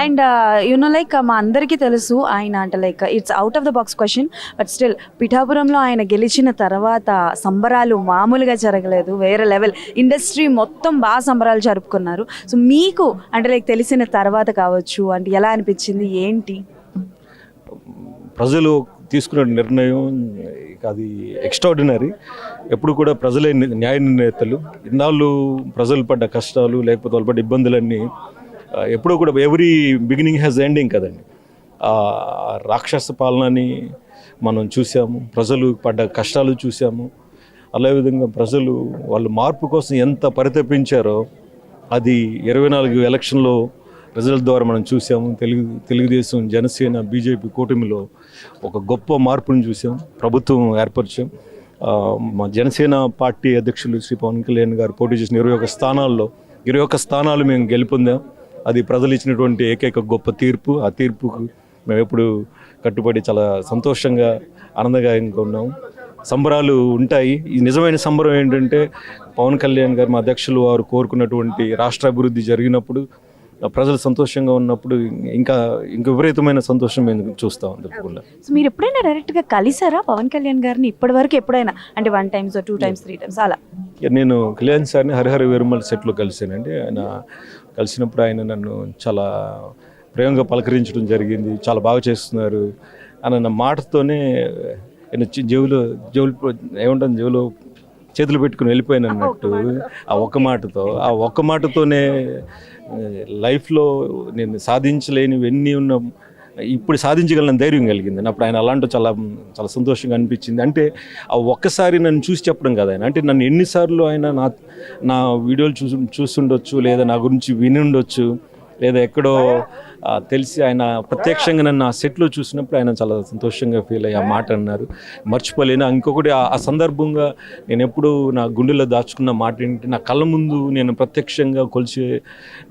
And like మా అందరికీ తెలుసు ఆయన అంటే like it's out of the box question, but still పిఠాపురంలో ఆయన గెలిచిన తర్వాత సంబరాలు మామూలుగా జరగలేదు, వేరే లెవెల్. ఇండస్ట్రీ మొత్తం బాగా సంబరాలు జరుపుకున్నారు. సో మీకు అంటే లైక్ తెలిసిన తర్వాత కావచ్చు అంటే ఎలా అనిపించింది ఏంటి? ప్రజలు తీసుకున్న నిర్ణయం ఇక అది ఎక్స్ట్రాడినరీ. ఎప్పుడు కూడా ప్రజలే న్యాయ నిర్ణేతలు. ఇన్నాళ్ళు ప్రజలు పడ్డ కష్టాలు లేకపోతే వాళ్ళు పడ్డ ఇబ్బందులన్నీ ఎప్పుడూ కూడా ఎవ్రీ బిగినింగ్ హ్యాస్ ఎండింగ్ కదండి. రాక్షస పాలనని మనం చూసాము, ప్రజలు పడ్డ కష్టాలు చూసాము. అదేవిధంగా ప్రజలు వాళ్ళు మార్పు కోసం ఎంత పరితపించారో అది 24 ఎలక్షన్లో రిజల్ట్ ద్వారా మనం చూసాము. తెలుగుదేశం, జనసేన, బీజేపీ కూటమిలో ఒక గొప్ప మార్పును చూసాం, ప్రభుత్వం ఏర్పరిచాం. మా జనసేన పార్టీ అధ్యక్షులు శ్రీ పవన్ కళ్యాణ్ గారు పోటీ చేసిన 21 స్థానాల్లో 21 స్థానాలు మేము గెలుపొందాం. అది ప్రజలు ఇచ్చినటువంటి ఏకైక గొప్ప తీర్పు. ఆ తీర్పుకు మేము ఎప్పుడు కట్టుబడి చాలా సంతోషంగా ఆనందదాయంగా ఉన్నాము. సంబరాలు ఉంటాయి. ఈ నిజమైన సంబరం ఏంటంటే పవన్ కళ్యాణ్ గారు మా అధ్యక్షులు వారు కోరుకున్నటువంటి రాష్ట్ర అభివృద్ధి జరిగినప్పుడు, ప్రజలు సంతోషంగా ఉన్నప్పుడు ఇంకా విపరీతమైన సంతోషం మేము చూస్తాం తప్పకుండా. సో మీరు ఎప్పుడైనా డైరెక్ట్గా కలిసారా పవన్ కళ్యాణ్ గారిని ఇప్పటివరకు? ఎప్పుడైనా అంటే 1 time 2 times 3 times అలా? నేను కళ్యాణ్ సార్ని హరిహర వీరమల్ సెట్లో కలిశానండి. ఆయన కలిసినప్పుడు ఆయన నన్ను చాలా ప్రేమగా పలకరించడం జరిగింది. చాలా బాగా చేస్తున్నారు అన్న మాటతోనే ఆయన జేబులో చేతులు పెట్టుకుని వెళ్ళిపోయాను అన్నట్టు. ఆ ఒక్క మాటతోనే లైఫ్లో నేను సాధించలేనివన్నీ ఉన్న ఇప్పుడు సాధించగలను ధైర్యం కలిగింది. అప్పుడు ఆయన అలాంటి చాలా చాలా సంతోషంగా అనిపించింది. అంటే ఆ ఒక్కసారి నన్ను చూసి చెప్పడం కదా ఆయన, అంటే నన్ను ఎన్నిసార్లు ఆయన నా వీడియోలు చూస్తుండొచ్చు, లేదా నా గురించి విని ఉండొచ్చు, లేదా ఎక్కడో తెలిసి ఆయన ప్రత్యక్షంగా నన్ను ఆ సెట్లో చూసినప్పుడు ఆయన చాలా సంతోషంగా ఫీల్ అయ్యి ఆ మాట అన్నారు. మర్చిపోలేను. ఇంకొకటి ఆ సందర్భంగా నేను ఎప్పుడు నా గుండెలో దాచుకున్న మాట ఏంటి, నా కళ్ళ ముందు నేను ప్రత్యక్షంగా కొలిచే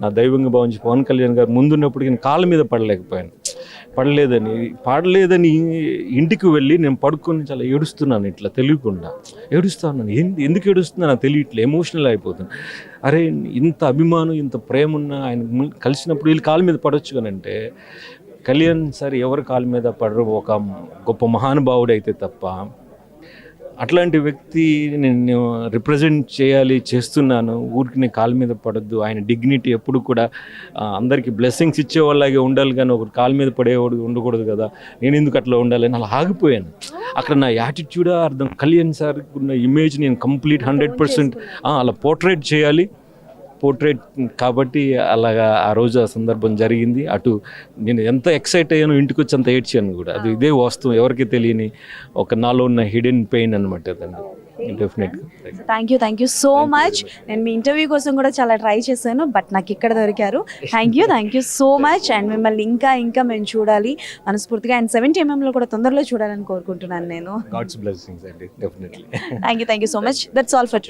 నా దైవంగా భావించి పవన్ కళ్యాణ్ గారు ముందున్నప్పటికీ నేను కాళ్ళ మీద పడలేదని ఇంటికి వెళ్ళి నేను పడుకొని చాలా ఏడుస్తున్నాను. ఇట్లా తెలియకుండా ఏడుస్తున్నాను. ఎందుకు ఏడుస్తున్నాను నాకు తెలియట్లే, ఎమోషనల్ అయిపోతున్నాను. అరే ఇంత అభిమానం, ఇంత ప్రేమ ఉన్న ఆయన కలిసినప్పుడు వీళ్ళు కాళ్ళ మీద పడవచ్చు కానంటే కళ్యాణ్ సార్ ఎవరి కాళ్ళ మీద పడరు, ఒక గొప్ప మహానుభావుడు అయితే తప్ప. అట్లాంటి వ్యక్తి నేను రిప్రజెంట్ చేస్తున్నాను. ఊరికి నేను కాళ్ళ మీద పడద్దు. ఆయన డిగ్నిటీ ఎప్పుడు కూడా అందరికీ బ్లెస్సింగ్స్ ఇచ్చేవాళ్ళలాగే ఉండాలి, కానీ ఒకరు కాళ్ళ మీద పడేవాడు ఉండకూడదు కదా. నేను ఎందుకు అట్లా ఉండాలని అలా ఆగిపోయాను. అక్కడ నా యాటిట్యూడా అర్థం. కళ్యాణ్ సార్ ఉన్న ఇమేజ్ నేను కంప్లీట్ 100% అలా పోర్ట్రేట్ చేయాలి. కాబట్టి అలాగా ఆ రోజు ఆ సందర్భం జరిగింది. అటు నేను ఎంత ఎక్సైట్ అయ్యానో ఇంటికి వచ్చి అంత ఏడ్చాను కూడా. అది ఇదే వాస్తవం, ఎవరికి తెలియని ఒక నాలో ఉన్న హిడెన్ పెయిన్ అనమాట అదండి. డెఫినెట్గా థ్యాంక్ యూ సో మచ్. నేను మీ ఇంటర్వ్యూ కోసం కూడా చాలా ట్రై చేశాను, బట్ నాకు ఇక్కడ దొరికారు. Thank you so much. And మిమ్మల్ని ఇంకా మేము చూడాలి మనస్ఫూర్తిగా. అండ్ 70mm కూడా తొందరలో చూడాలని కోరుకుంటున్నాను నేను. గాడ్స్ బ్లెస్సింగ్స్ అండి. Definitely. Thank you so much. That's all for